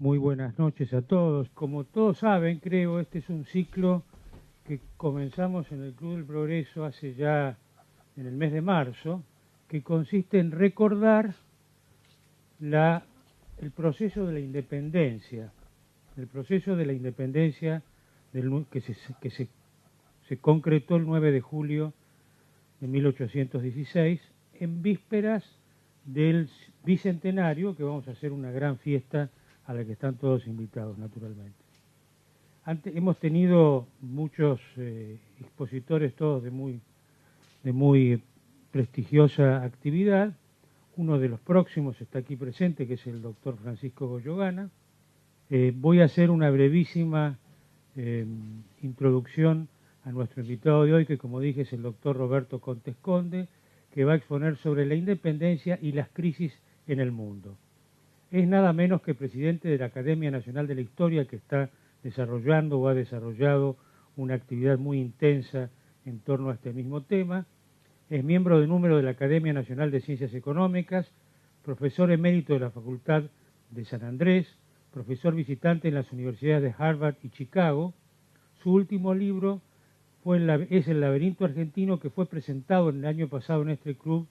Muy buenas noches a todos. Como todos saben, creo, este es un ciclo que comenzamos en el Club del Progreso hace ya en el mes de marzo, que consiste en recordar el proceso de la independencia, el proceso de la independencia que se concretó el 9 de julio de 1816, en vísperas del bicentenario, que vamos a hacer una gran fiesta a la que están todos invitados, naturalmente. Hemos tenido muchos expositores, todos de muy prestigiosa actividad. Uno de los próximos está aquí presente, que es el doctor Francisco Goyogana. Voy a hacer una brevísima introducción a nuestro invitado de hoy, que como dije es el doctor Roberto Contes Conde, que va a exponer sobre la independencia y las crisis en el mundo. Es nada menos que presidente de la Academia Nacional de la Historia, que está desarrollando o ha desarrollado una actividad muy intensa en torno a este mismo tema. Es miembro de número de la Academia Nacional de Ciencias Económicas, profesor emérito de la Facultad de San Andrés, profesor visitante en las universidades de Harvard y Chicago. Su último libro es El laberinto argentino, que fue presentado el año pasado en este club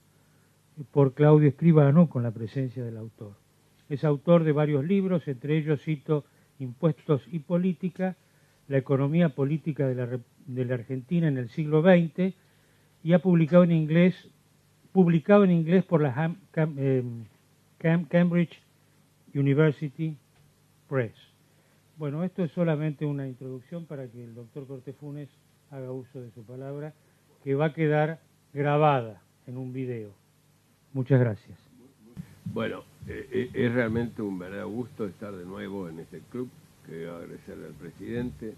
por Claudio Escribano, con la presencia del autor. Es autor de varios libros, entre ellos cito Impuestos y Política, la economía política de la Argentina en el siglo XX, y ha publicado en inglés por la Cambridge University Press. Bueno, esto es solamente una introducción para que el doctor Cortés Funes haga uso de su palabra, que va a quedar grabada en un video. Muchas gracias. Bueno, es realmente un verdadero gusto estar de nuevo en este club. Quiero agradecerle al presidente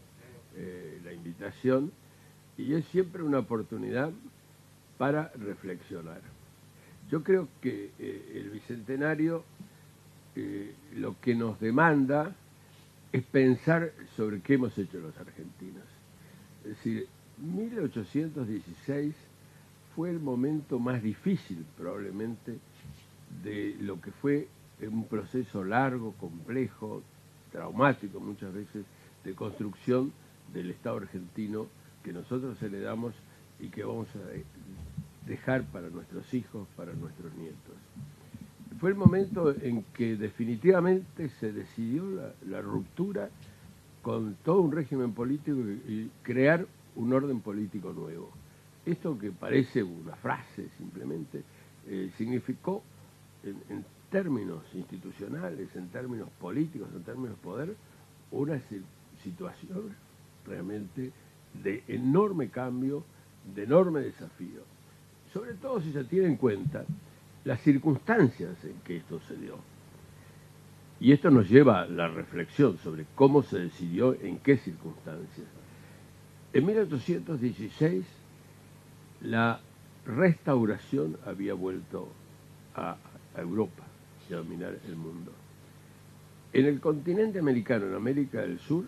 la invitación, y es siempre una oportunidad para reflexionar. Yo creo que el Bicentenario lo que nos demanda es pensar sobre qué hemos hecho los argentinos. Es decir, 1816 fue el momento más difícil probablemente de lo que fue un proceso largo, complejo, traumático muchas veces, de construcción del Estado argentino que nosotros heredamos y que vamos a dejar para nuestros hijos, para nuestros nietos. Fue el momento en que definitivamente se decidió la ruptura con todo un régimen político y crear un orden político nuevo. Esto, que parece una frase simplemente, significó en términos institucionales, en términos políticos, en términos de poder, una situación realmente de enorme cambio, de enorme desafío. Sobre todo si se tiene en cuenta las circunstancias en que esto se dio. Y esto nos lleva a la reflexión sobre cómo se decidió, en qué circunstancias. En 1816, la restauración había vuelto a Europa y a dominar el mundo. En el continente americano, en América del Sur,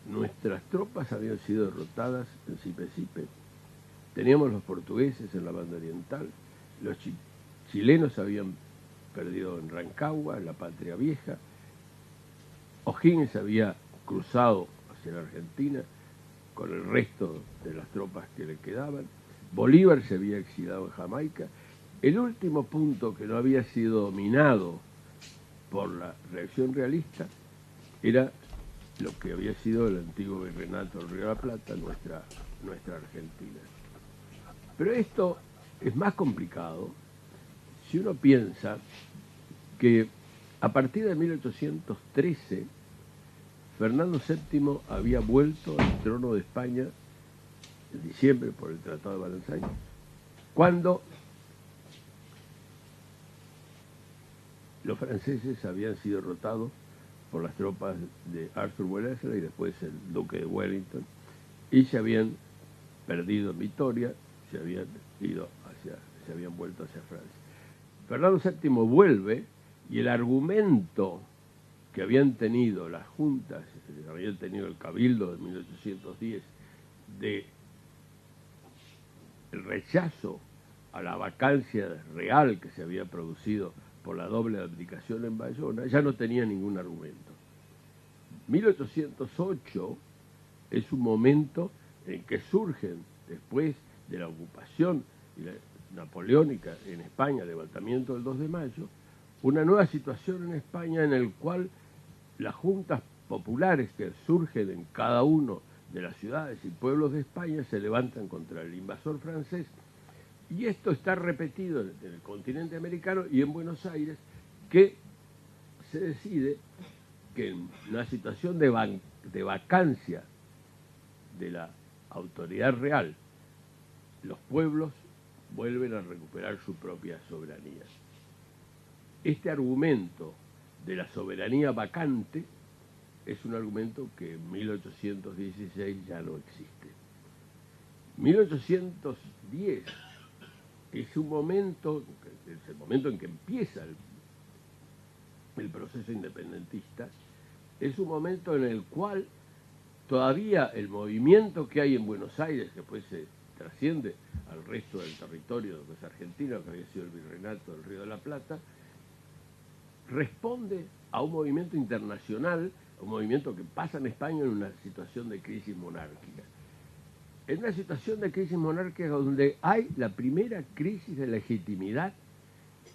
nuestras tropas habían sido derrotadas en Sipe-Sipe. Teníamos los portugueses en la banda oriental, los chilenos habían perdido en Rancagua, en la Patria Vieja. O'Higgins había cruzado hacia la Argentina con el resto de las tropas que le quedaban. Bolívar se había exilado en Jamaica. El último punto que no había sido dominado por la reacción realista era lo que había sido el antiguo virreinato del Río de la Plata, nuestra Argentina. Pero esto es más complicado si uno piensa que a partir de 1813 Fernando VII había vuelto al trono de España en diciembre por el Tratado de Valenciennes, cuando los franceses habían sido derrotados por las tropas de Arthur Wellesley y después el duque de Wellington, y se habían perdido en Vitoria, se habían vuelto hacia Francia. Fernando VII vuelve, y el argumento que habían tenido las juntas, habían tenido el Cabildo de 1810, de el rechazo a la vacancia real que se había producido por la doble abdicación en Bayona, ya no tenía ningún argumento. 1808 es un momento en que surgen, después de la ocupación napoleónica en España, el levantamiento del 2 de mayo, una nueva situación en España en el cual las juntas populares que surgen en cada uno de las ciudades y pueblos de España se levantan contra el invasor francés, y esto está repetido en el continente americano y en Buenos Aires, que se decide que en una situación de vacancia de la autoridad real, los pueblos vuelven a recuperar su propia soberanía. Este argumento de la soberanía vacante es un argumento que en 1816 ya no existe. 1810 es un momento, es el momento en que empieza el proceso independentista, es un momento en el cual todavía el movimiento que hay en Buenos Aires, que después se trasciende al resto del territorio de lo que es Argentina, que había sido el virreinato del Río de la Plata, responde a un movimiento internacional, un movimiento que pasa en España en una situación de crisis monárquica. En una situación de crisis monárquica donde hay la primera crisis de legitimidad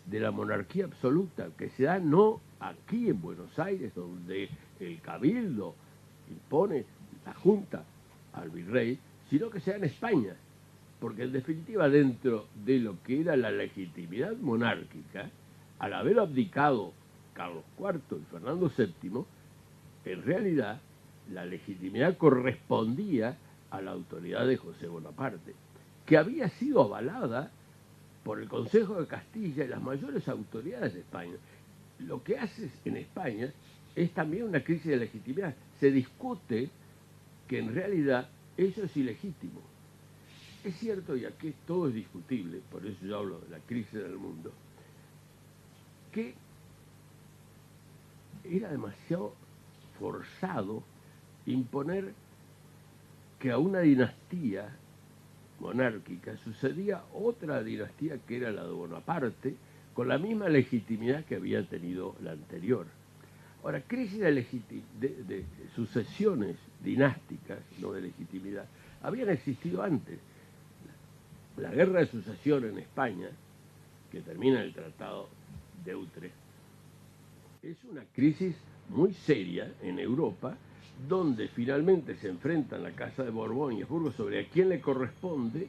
de la monarquía absoluta, que se da no aquí en Buenos Aires, donde el cabildo impone la junta al virrey, sino que se da en España, porque en definitiva dentro de lo que era la legitimidad monárquica, al haber abdicado Carlos IV y Fernando VII, en realidad la legitimidad correspondía a la autoridad de José Bonaparte, que había sido avalada por el Consejo de Castilla y las mayores autoridades de España. Lo que hace en España es también una crisis de legitimidad. Se discute que en realidad eso es ilegítimo. Es cierto, y aquí todo es discutible, por eso yo hablo de la crisis del mundo, que era demasiado forzado imponer que a una dinastía monárquica sucedía otra dinastía que era la de Bonaparte, con la misma legitimidad que había tenido la anterior. Ahora, crisis de sucesiones dinásticas, no de legitimidad, habían existido antes. La guerra de sucesión en España, que termina en el Tratado de Utrecht, es una crisis muy seria en Europa, donde finalmente se enfrentan la Casa de Borbón y Habsburgo sobre a quién le corresponde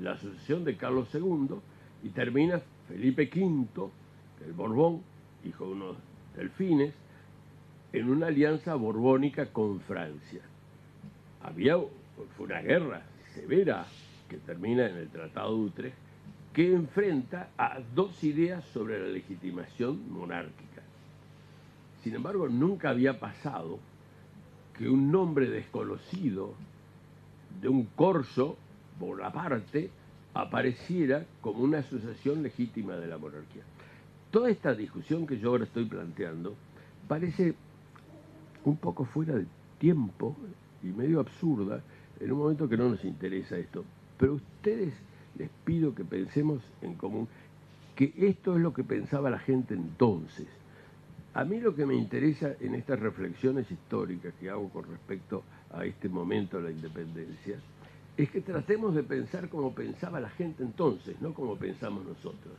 la sucesión de Carlos II, y termina Felipe V, el Borbón, hijo de unos delfines, en una alianza borbónica con Francia. Fue una guerra severa que termina en el Tratado de Utrecht, que enfrenta a dos ideas sobre la legitimación monárquica. Sin embargo, nunca había pasado que un nombre desconocido de un corso, Bonaparte, apareciera como una asociación legítima de la monarquía. Toda esta discusión que yo ahora estoy planteando parece un poco fuera de tiempo y medio absurda en un momento que no nos interesa esto. Pero a ustedes les pido que pensemos en común, que esto es lo que pensaba la gente entonces. A mí lo que me interesa en estas reflexiones históricas que hago con respecto a este momento de la independencia es que tratemos de pensar como pensaba la gente entonces, no como pensamos nosotros.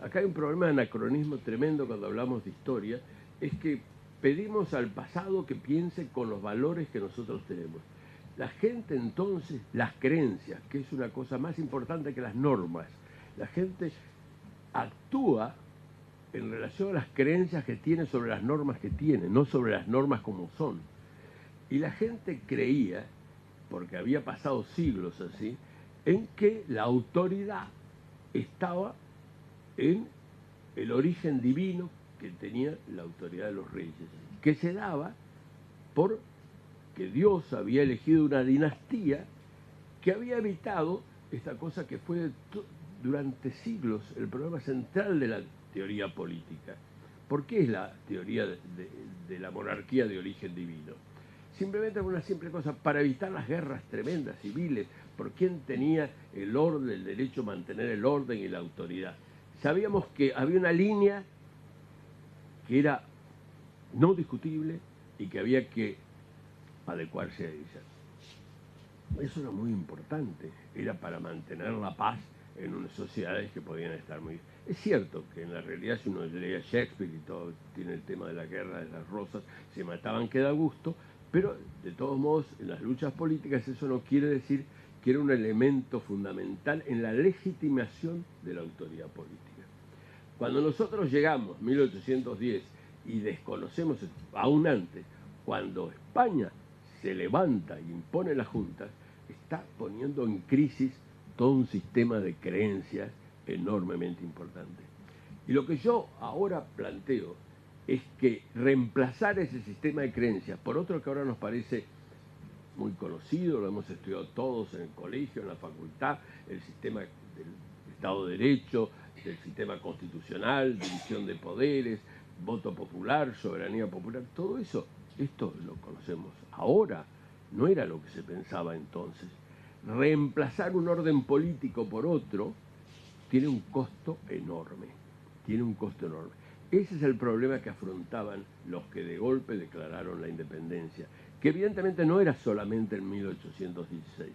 Acá hay un problema de anacronismo tremendo cuando hablamos de historia, es que pedimos al pasado que piense con los valores que nosotros tenemos. La gente entonces, las creencias, que es una cosa más importante que las normas, la gente actúa en relación a las creencias que tiene sobre las normas que tiene, no sobre las normas como son. Y la gente creía, porque había pasado siglos así, en que la autoridad estaba en el origen divino que tenía la autoridad de los reyes, que se daba por que Dios había elegido una dinastía que había evitado esta cosa que fue durante siglos el problema central de la teoría política. ¿Por qué es la teoría de la monarquía de origen divino? Simplemente es una simple cosa, para evitar las guerras tremendas civiles, por quién tenía el orden, el derecho a mantener el orden y la autoridad. Sabíamos que había una línea que era no discutible y que había que adecuarse a ella. Eso era muy importante, era para mantener la paz en unas sociedades que podían estar muy... Es cierto que en la realidad, si uno leía Shakespeare y todo, tiene el tema de la guerra de las rosas, se mataban que da gusto, pero de todos modos en las luchas políticas eso no quiere decir que era un elemento fundamental en la legitimación de la autoridad política. Cuando nosotros llegamos, 1810, y desconocemos, aún antes, cuando España se levanta y impone las juntas, está poniendo en crisis todo un sistema de creencias enormemente importante. Y lo que yo ahora planteo es que reemplazar ese sistema de creencias por otro que ahora nos parece muy conocido, lo hemos estudiado todos en el colegio, en la facultad, el sistema del Estado de Derecho, del sistema constitucional, división de poderes, voto popular, soberanía popular, todo eso, esto lo conocemos ahora, no era lo que se pensaba entonces. Reemplazar un orden político por otro tiene un costo enorme, tiene un costo enorme. Ese es el problema que afrontaban los que de golpe declararon la independencia, que evidentemente no era solamente en 1816,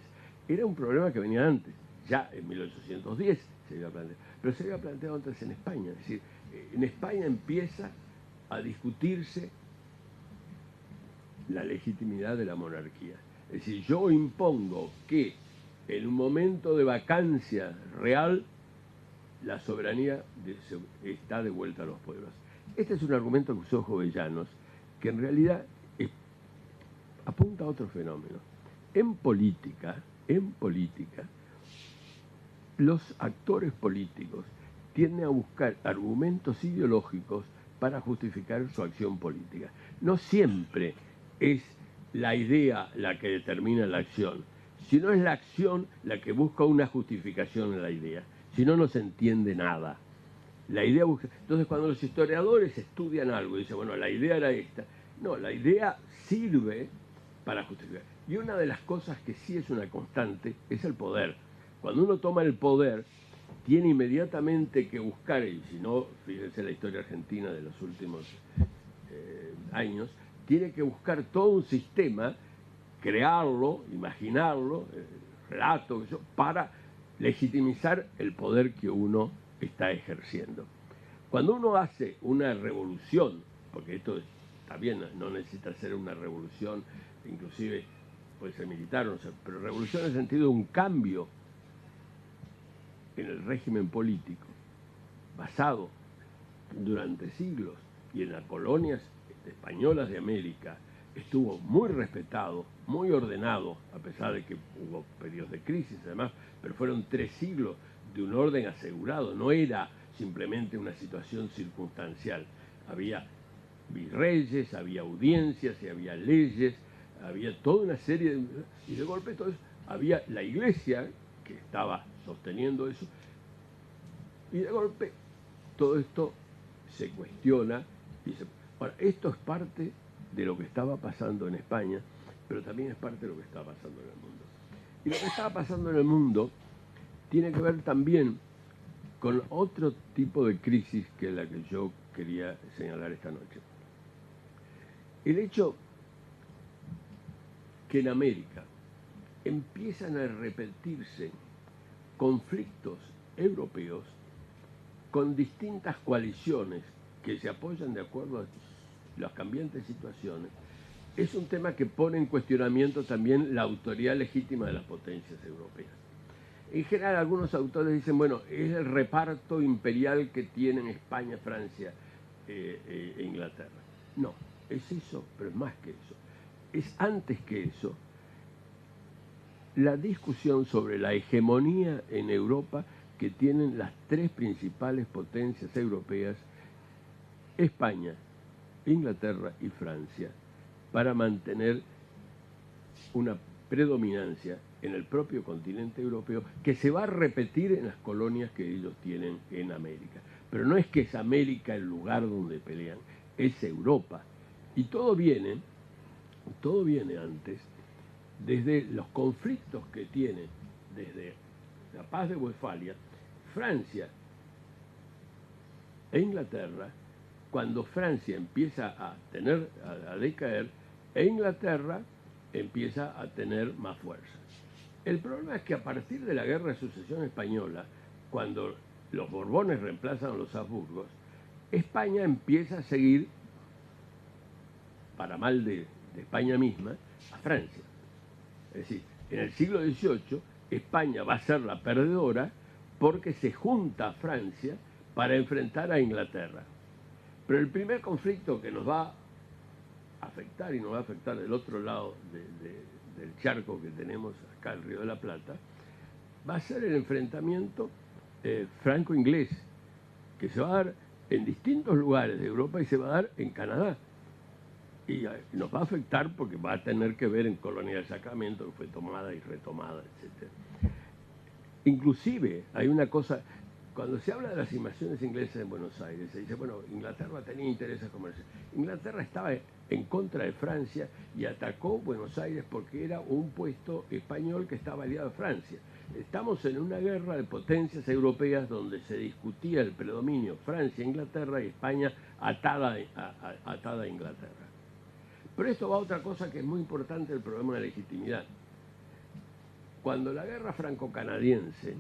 era un problema que venía antes, ya en 1810 se había planteado, pero se había planteado antes en España, es decir, en España empieza a discutirse la legitimidad de la monarquía. Es decir, yo impongo que en un momento de vacancia real la soberanía está de vuelta a los pueblos. Este es un argumento que usó Jovellanos, que en realidad apunta a otro fenómeno. En política, los actores políticos tienden a buscar argumentos ideológicos para justificar su acción política. No siempre es la idea la que determina la acción, sino es la acción la que busca una justificación en la idea. Si no, no se entiende nada. La idea busca... Entonces, cuando los historiadores estudian algo y dicen, bueno, la idea era esta, no, la idea sirve para justificar. Y una de las cosas que sí es una constante es el poder. Cuando uno toma el poder, tiene inmediatamente que buscar, y si no, fíjense la historia argentina de los últimos años, tiene que buscar todo un sistema, crearlo, imaginarlo, relato, para legitimizar el poder que uno está ejerciendo. Cuando uno hace una revolución, porque esto también no necesita ser una revolución, inclusive puede ser militar, no sé, pero revolución en el sentido de un cambio en el régimen político, basado durante siglos y en las colonias españolas de América, estuvo muy respetado, muy ordenado, a pesar de que hubo periodos de crisis además, pero fueron 3 siglos de un orden asegurado, no era simplemente una situación circunstancial. Había virreyes, había audiencias y había leyes, había toda una serie de... Y de golpe todo eso, había la iglesia que estaba sosteniendo eso, y de golpe todo esto se cuestiona y se... Ahora, esto es parte de lo que estaba pasando en España, pero también es parte de lo que está pasando en el mundo. Y lo que estaba pasando en el mundo tiene que ver también con otro tipo de crisis que es la que yo quería señalar esta noche. El hecho que en América empiezan a repetirse conflictos europeos con distintas coaliciones que se apoyan de acuerdo a las cambiantes situaciones, es un tema que pone en cuestionamiento también la autoridad legítima de las potencias europeas. En general, algunos autores dicen, bueno, es el reparto imperial que tienen España, Francia e Inglaterra. No, es eso, pero es más que eso. Es antes que eso la discusión sobre la hegemonía en Europa que tienen las 3 principales potencias europeas, España, Inglaterra y Francia, para mantener una predominancia en el propio continente europeo que se va a repetir en las colonias que ellos tienen en América. Pero no es que es América el lugar donde pelean, es Europa. Y todo viene antes, desde los conflictos que tienen, desde la paz de Westfalia, Francia e Inglaterra cuando Francia empieza a decaer e Inglaterra empieza a tener más fuerza. El problema es que a partir de la Guerra de Sucesión Española, cuando los Borbones reemplazan a los Habsburgos, España empieza a seguir, para mal de España misma, a Francia. Es decir, en el siglo XVIII, España va a ser la perdedora porque se junta a Francia para enfrentar a Inglaterra. Pero el primer conflicto que nos va a afectar, y nos va a afectar del otro lado del charco que tenemos acá, el Río de la Plata, va a ser el enfrentamiento franco-inglés, que se va a dar en distintos lugares de Europa y se va a dar en Canadá. Y nos va a afectar porque va a tener que ver en Colonia del Sacramento, que fue tomada y retomada, etc. Inclusive hay una cosa, cuando se habla de las invasiones inglesas en Buenos Aires, se dice, bueno, Inglaterra tenía intereses comerciales. Inglaterra estaba en contra de Francia y atacó Buenos Aires porque era un puesto español que estaba aliado a Francia. Estamos en una guerra de potencias europeas donde se discutía el predominio Francia-Inglaterra y España atada a Inglaterra. Pero esto va a otra cosa que es muy importante, el problema de legitimidad. Cuando la guerra franco-canadiense,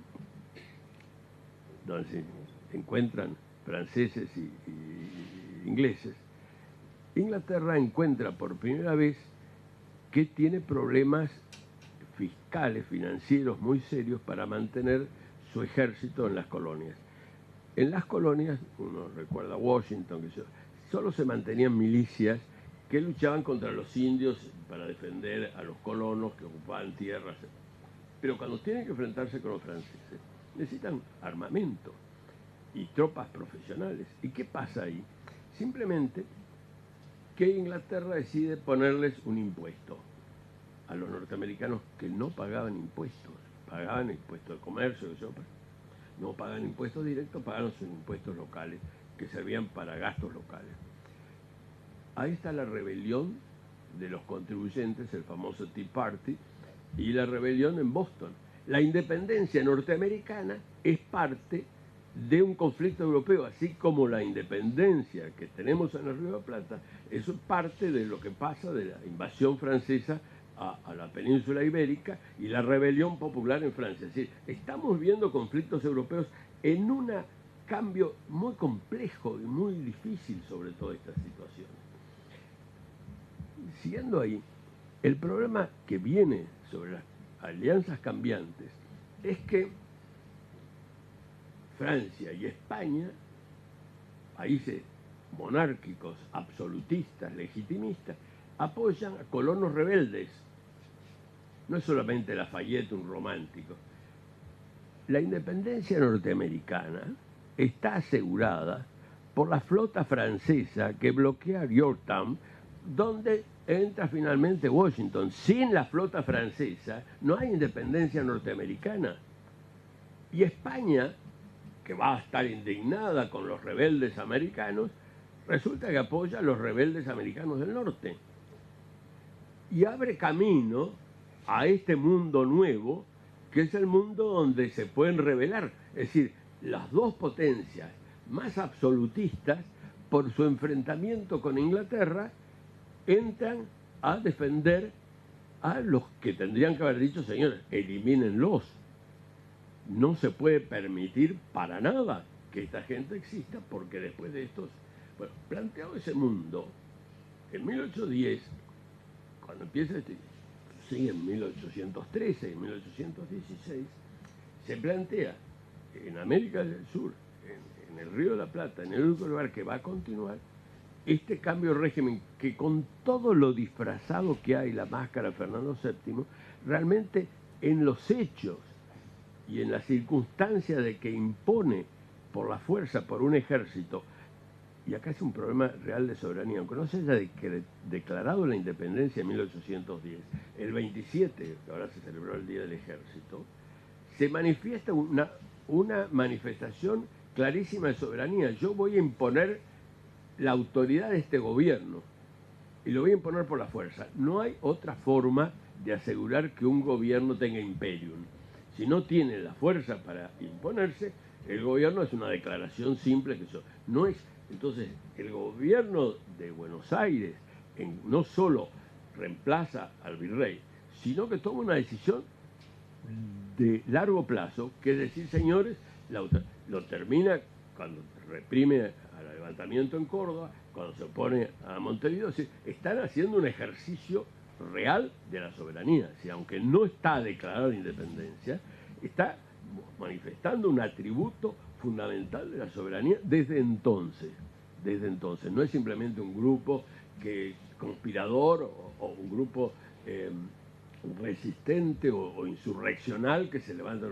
donde se encuentran franceses y ingleses, Inglaterra encuentra por primera vez que tiene problemas fiscales, financieros muy serios para mantener su ejército en las colonias. En las colonias, uno recuerda Washington, que solo se mantenían milicias que luchaban contra los indios para defender a los colonos que ocupaban tierras. Pero cuando tienen que enfrentarse con los franceses, necesitan armamento y tropas profesionales. ¿Y qué pasa ahí? Simplemente que Inglaterra decide ponerles un impuesto a los norteamericanos que no pagaban impuestos, pagaban impuestos de comercio, no pagaban impuestos directos, pagaban sus impuestos locales, que servían para gastos locales. Ahí está la rebelión de los contribuyentes, el famoso Tea Party, y la rebelión en Boston. La independencia norteamericana es parte de un conflicto europeo, así como la independencia que tenemos en el Río de la Plata, eso es parte de lo que pasa de la invasión francesa a la península ibérica y la rebelión popular en Francia. Es decir, estamos viendo conflictos europeos en un cambio muy complejo y muy difícil sobre todas estas situaciones. Siguiendo ahí, el problema que viene sobre las alianzas cambiantes es que Francia y España, países monárquicos, absolutistas, legitimistas, apoyan a colonos rebeldes. No es solamente Lafayette un romántico. La independencia norteamericana está asegurada por la flota francesa que bloquea Yorktown, donde entra finalmente Washington. Sin la flota francesa no hay independencia norteamericana. Y España, que va a estar indignada con los rebeldes americanos, resulta que apoya a los rebeldes americanos del norte. Y abre camino a este mundo nuevo, que es el mundo donde se pueden rebelar. Es decir, las dos potencias más absolutistas, por su enfrentamiento con Inglaterra, entran a defender a los que tendrían que haber dicho, señores, elimínenlos. No se puede permitir para nada que esta gente exista, porque después de estos... Bueno, planteado ese mundo, en 1810, cuando empieza en 1813, en 1816, se plantea en América del Sur, en el Río de la Plata, en el único lugar que va a continuar, este cambio de régimen, que con todo lo disfrazado que hay, la máscara de Fernando VII, realmente en los hechos y en la circunstancia de que impone por la fuerza, por un ejército, y acá es un problema real de soberanía, aunque no se haya declarado la independencia en 1810, el 27, que ahora se celebró el Día del Ejército, se manifiesta una manifestación clarísima de soberanía. Yo voy a imponer la autoridad de este gobierno y lo voy a imponer por la fuerza. No hay otra forma de asegurar que un gobierno tenga imperium. Si no tiene la fuerza para imponerse, el gobierno es una declaración simple que eso no es Entonces, el gobierno de Buenos Aires no solo reemplaza al virrey, sino que toma una decisión de largo plazo, que es decir, señores, lo termina cuando reprime al levantamiento en Córdoba, cuando se opone a Montevideo. Es decir, están haciendo un ejercicio real de la soberanía. Si aunque no está declarada la independencia, está manifestando un atributo fundamental de la soberanía desde entonces. Desde entonces. No es simplemente un grupo conspirador o un grupo resistente o insurreccional que se levanta.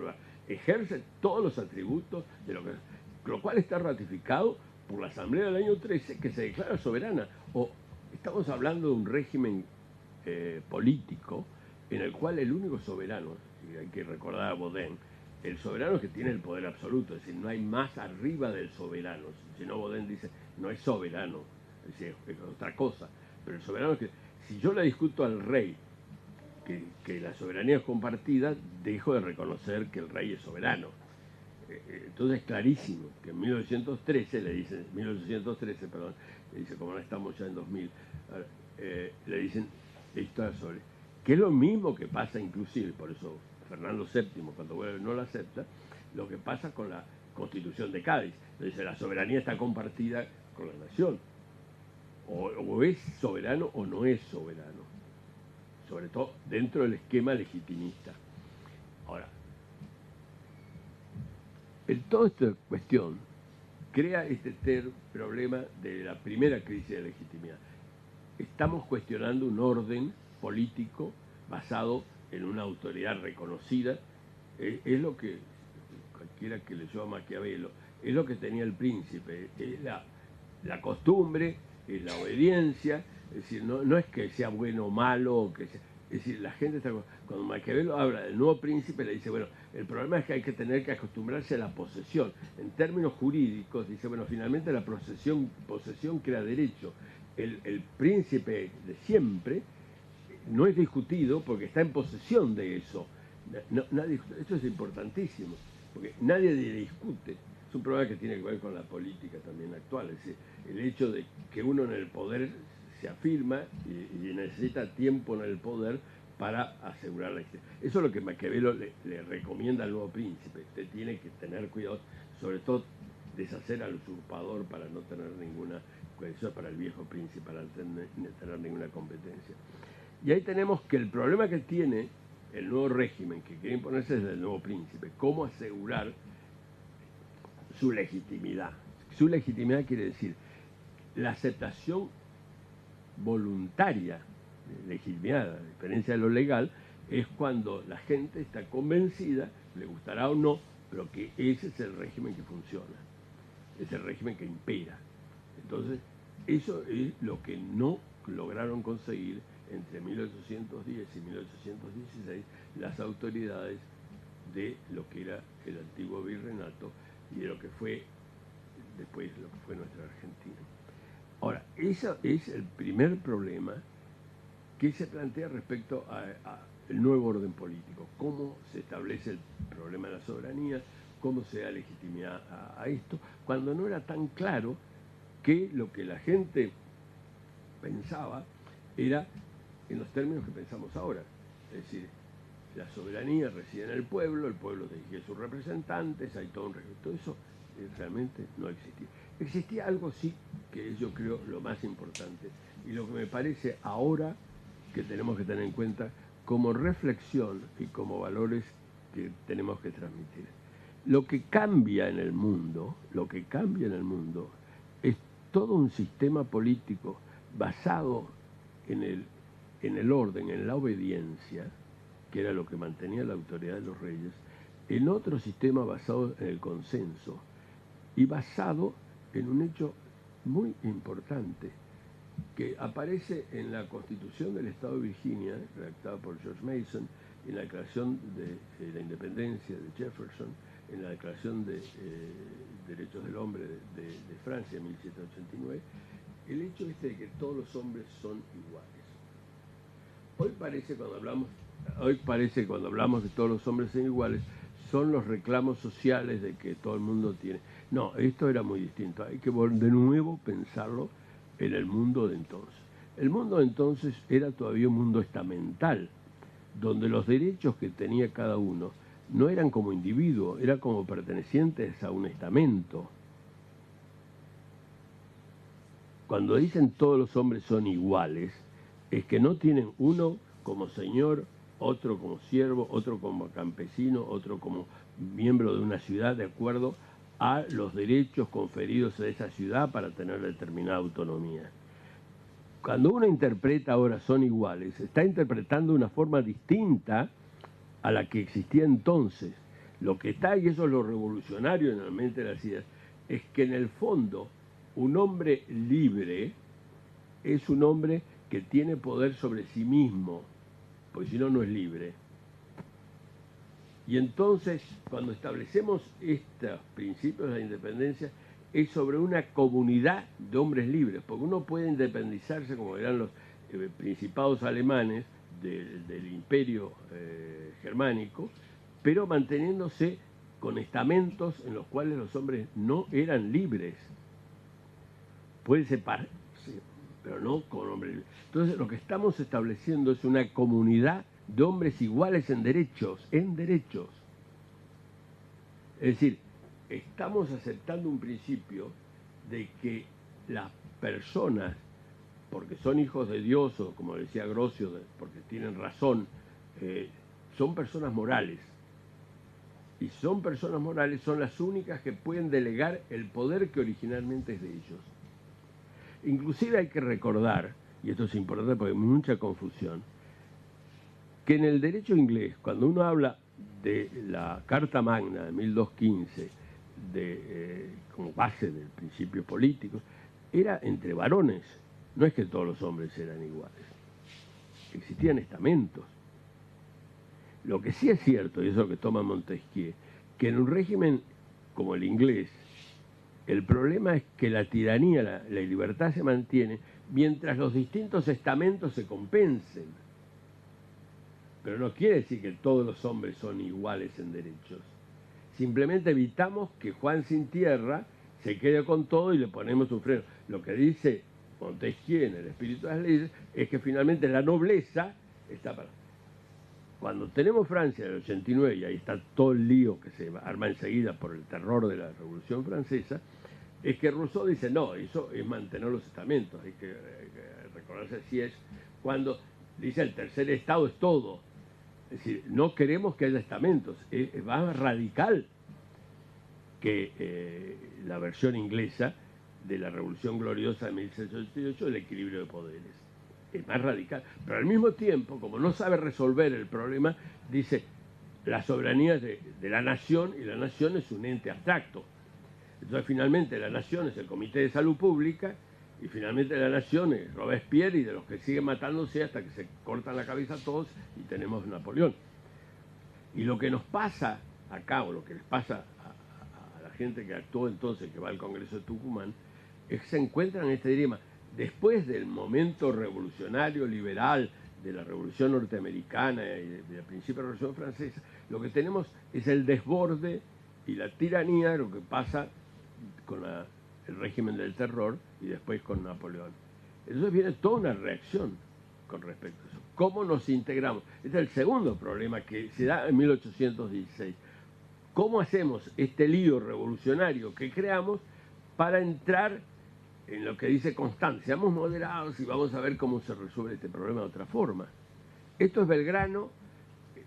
Ejerce todos los atributos de lo cual está ratificado por la Asamblea del año 13, que se declara soberana. O estamos hablando de un régimen político en el cual el único soberano, y hay que recordar a Baudin, el soberano es que tiene el poder absoluto, es decir, no hay más arriba del soberano. Si no, Baudin dice, no es soberano, es decir, es otra cosa. Pero el soberano es que, si yo le discuto al rey que la soberanía es compartida, dejo de reconocer que el rey es soberano. Entonces es clarísimo que en 1813 le dicen, como no estamos ya en 2000, le dicen esto sobre, que es lo mismo que pasa inclusive, por eso Fernando VII cuando vuelve no la acepta, lo que pasa con la Constitución de Cádiz. Dice, la soberanía está compartida con la nación, o es soberano o no es soberano, sobre todo dentro del esquema legitimista. Ahora, toda esta cuestión crea este problema de la primera crisis de legitimidad. Estamos cuestionando un orden político basado en una autoridad reconocida. Es lo que, cualquiera que leyó a Maquiavelo, es lo que tenía el príncipe, es la costumbre, es la obediencia, es decir, no es que sea bueno o malo, es decir, la gente está... Cuando Maquiavelo habla del nuevo príncipe, le dice, bueno, el problema es que hay que tener que acostumbrarse a la posesión. En términos jurídicos, dice, bueno, finalmente la posesión crea derecho. El príncipe de siempre no es discutido porque está en posesión de eso. Esto es importantísimo, porque nadie le discute. Es un problema que tiene que ver con la política también actual. Es decir, el hecho de que uno en el poder se afirma y necesita tiempo en el poder para asegurar la existencia. Eso es lo que Maquiavelo le recomienda al nuevo príncipe. Usted tiene que tener cuidado, sobre todo deshacer al usurpador para no tener ninguna cohesión, para el viejo príncipe, para no tener ninguna competencia. Y ahí tenemos que el problema que tiene el nuevo régimen que quiere imponerse es el nuevo príncipe. ¿Cómo asegurar su legitimidad? Su legitimidad quiere decir la aceptación voluntaria, legitimada, a diferencia de lo legal, es cuando la gente está convencida, le gustará o no, pero que ese es el régimen que funciona, es el régimen que impera. Entonces, eso es lo que no lograron conseguir entre 1810 y 1816 las autoridades de lo que era el antiguo virreinato y de lo que fue después lo que fue nuestra Argentina. Ahora, ese es el primer problema que se plantea respecto al nuevo orden político. ¿Cómo se establece el problema de la soberanía? ¿Cómo se da legitimidad a esto? Cuando no era tan claro que lo que la gente pensaba era en los términos que pensamos ahora. Es decir, la soberanía reside en el pueblo elige a sus representantes, hay todo un registro. Todo eso realmente no existía. Existía algo sí que es, yo creo, lo más importante y lo que me parece ahora que tenemos que tener en cuenta como reflexión y como valores que tenemos que transmitir. Lo que cambia en el mundo es todo un sistema político basado en el orden, en la obediencia, que era lo que mantenía la autoridad de los reyes, en otro sistema basado en el consenso y basado en un hecho muy importante que aparece en la Constitución del Estado de Virginia, redactada por George Mason, en la Declaración de la Independencia de Jefferson, en la Declaración de Derechos del Hombre de Francia en 1789, el hecho de que todos los hombres son iguales. Hoy parece cuando hablamos de todos los hombres son iguales, son los reclamos sociales de que todo el mundo tiene. No, esto era muy distinto. Hay que de nuevo pensarlo en el mundo de entonces. El mundo de entonces era todavía un mundo estamental, donde los derechos que tenía cada uno no eran como individuo, eran como pertenecientes a un estamento. Cuando dicen todos los hombres son iguales, es que no tienen uno como señor, otro como siervo, otro como campesino, otro como miembro de una ciudad, de acuerdo a los derechos conferidos a esa ciudad para tener determinada autonomía. Cuando uno interpreta ahora son iguales, está interpretando de una forma distinta a la que existía entonces. Lo que está, y eso es lo revolucionario en la mente de las ideas, es que en el fondo un hombre libre es un hombre que tiene poder sobre sí mismo, porque si no, no es libre. Y entonces, cuando establecemos estos principios de la independencia, es sobre una comunidad de hombres libres, porque uno puede independizarse, como eran los principados alemanes del imperio germánico, pero manteniéndose con estamentos en los cuales los hombres no eran libres. Puede separarse, pero no con hombres libres. Entonces, lo que estamos estableciendo es una comunidad de hombres iguales en derechos, en derechos. Es decir, estamos aceptando un principio de que las personas, porque son hijos de Dios, o como decía Grocio, porque tienen razón, son personas morales. Y son personas morales, son las únicas que pueden delegar el poder que originalmente es de ellos. Inclusive hay que recordar, y esto es importante porque hay mucha confusión, que en el derecho inglés, cuando uno habla de la Carta Magna de 1215 como base del principio político, era entre varones, no es que todos los hombres eran iguales, existían estamentos. Lo que sí es cierto, y eso es lo que toma Montesquieu, que en un régimen como el inglés, el problema es que la tiranía, la libertad se mantiene mientras los distintos estamentos se compensen. Pero no quiere decir que todos los hombres son iguales en derechos. Simplemente evitamos que Juan sin tierra se quede con todo y le ponemos un freno. Lo que dice Montesquieu en el espíritu de las leyes es que finalmente la nobleza está para... Cuando tenemos Francia del 89, y ahí está todo el lío que se arma enseguida por el terror de la Revolución Francesa, es que Rousseau dice, no, eso es mantener los estamentos, hay que recordarse así es, cuando dice el tercer estado es todo. Es decir, no queremos que haya estamentos, es más radical que la versión inglesa de la Revolución Gloriosa de 1788, el equilibrio de poderes. Es más radical, pero al mismo tiempo, como no sabe resolver el problema, dice, la soberanía es de la nación, y la nación es un ente abstracto. Entonces finalmente la nación es el Comité de Salud Pública, y finalmente la nación es Robespierre, y de los que siguen matándose hasta que se cortan la cabeza a todos y tenemos Napoleón. Y lo que nos pasa acá, o lo que les pasa a la gente que actuó entonces, que va al Congreso de Tucumán, es que se encuentran en este dilema. Después del momento revolucionario, liberal, de la Revolución Norteamericana y del principio de la Revolución Francesa, lo que tenemos es el desborde y la tiranía de lo que pasa con el régimen del terror y después con Napoleón. Entonces viene toda una reacción con respecto a eso. ¿Cómo nos integramos? Este es el segundo problema que se da en 1816. ¿Cómo hacemos este lío revolucionario que creamos para entrar en lo que dice Constant? Seamos moderados y vamos a ver cómo se resuelve este problema de otra forma. Esto es Belgrano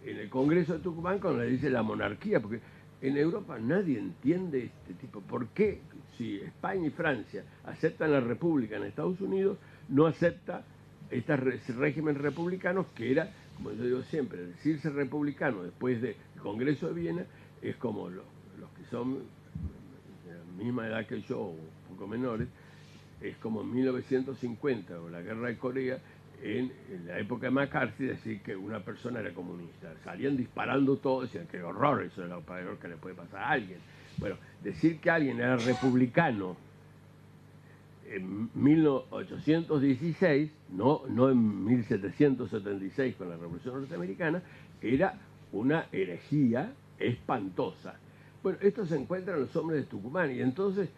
en el Congreso de Tucumán cuando le dice la monarquía, porque en Europa nadie entiende este tipo. ¿Por qué si España y Francia aceptan la república en Estados Unidos, no acepta este régimen republicano que era, como yo digo siempre, decirse republicano después del Congreso de Viena es como los que son de la misma edad que yo o un poco menores, es como en 1950 o la guerra de Corea, en la época de McCarthy, decir que una persona era comunista. Salían disparando todo, decían que horror, eso es lo peor que le puede pasar a alguien. Bueno, decir que alguien era republicano en 1816, no en 1776 con la Revolución Norteamericana, era una herejía espantosa. Bueno, estos se encuentran los hombres de Tucumán y entonces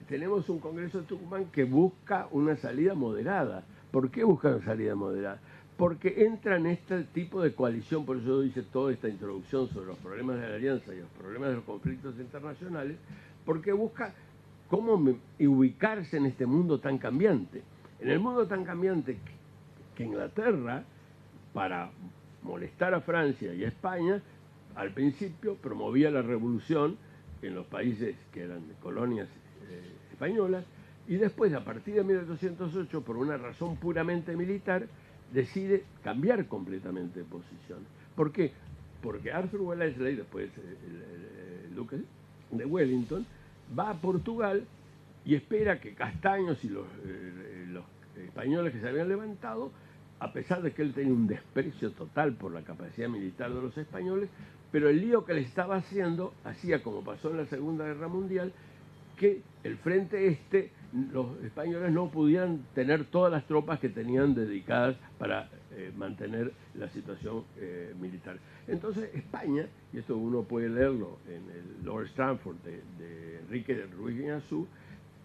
tenemos un Congreso de Tucumán que busca una salida moderada. ¿Por qué busca una salida moderada? Porque entra en este tipo de coalición, por eso yo hice toda esta introducción sobre los problemas de la alianza y los problemas de los conflictos internacionales, porque busca cómo ubicarse en este mundo tan cambiante. En el mundo tan cambiante que Inglaterra, para molestar a Francia y a España, al principio promovía la revolución en los países que eran colonias españolas, y después, a partir de 1808, por una razón puramente militar, decide cambiar completamente de posición. ¿Por qué? Porque Arthur Wellesley, después el duque de Wellington, va a Portugal y espera que Castaños y los españoles que se habían levantado, a pesar de que él tenía un desprecio total por la capacidad militar de los españoles, pero el lío que le estaba haciendo hacía, como pasó en la Segunda Guerra Mundial, que el frente este, los españoles no pudieran tener todas las tropas que tenían dedicadas para mantener la situación militar. Entonces España, y esto uno puede leerlo en el Lord Stanford de Enrique Ruiz Guiñazú,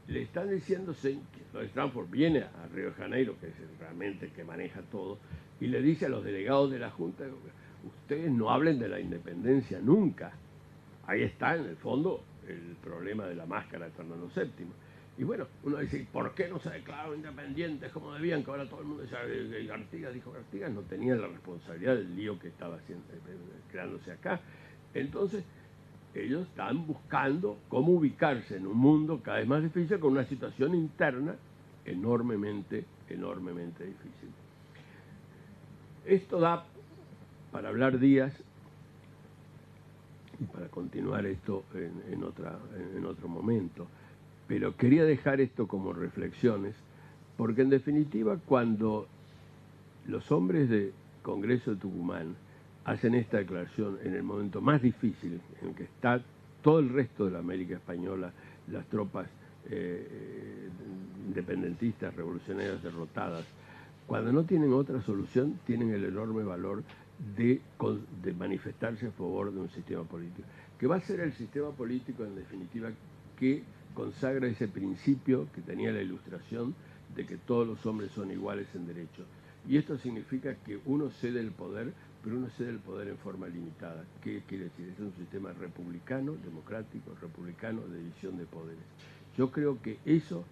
le están diciéndose que Lord Stanford viene a Río de Janeiro, que es realmente el que maneja todo, y le dice a los delegados de la Junta, ustedes no hablen de la independencia nunca. Ahí está, en el fondo, el problema de la máscara de Fernando VII. Y bueno, uno dice, ¿por qué no se declararon independientes como debían? Que ahora todo el mundo dice, Artigas dijo que Artigas no tenía la responsabilidad del lío que estaba creándose acá. Entonces, ellos están buscando cómo ubicarse en un mundo cada vez más difícil, con una situación interna enormemente difícil. Esto da para hablar días y para continuar esto en otro momento. Pero quería dejar esto como reflexiones, porque en definitiva cuando los hombres del Congreso de Tucumán hacen esta declaración en el momento más difícil en el que está todo el resto de la América Española, las tropas independentistas, revolucionarias derrotadas, cuando no tienen otra solución, tienen el enorme valor de manifestarse a favor de un sistema político, que va a ser el sistema político, en definitiva, que consagra ese principio que tenía la Ilustración de que todos los hombres son iguales en derecho. Y esto significa que uno cede el poder, pero uno cede el poder en forma limitada. ¿Qué quiere decir? Es un sistema republicano, democrático, republicano, de división de poderes. Yo creo que esos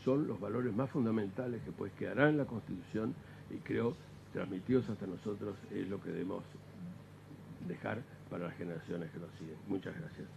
son los valores más fundamentales que pues quedarán en la Constitución y creo transmitidos hasta nosotros es lo que debemos dejar para las generaciones que nos siguen. Muchas gracias.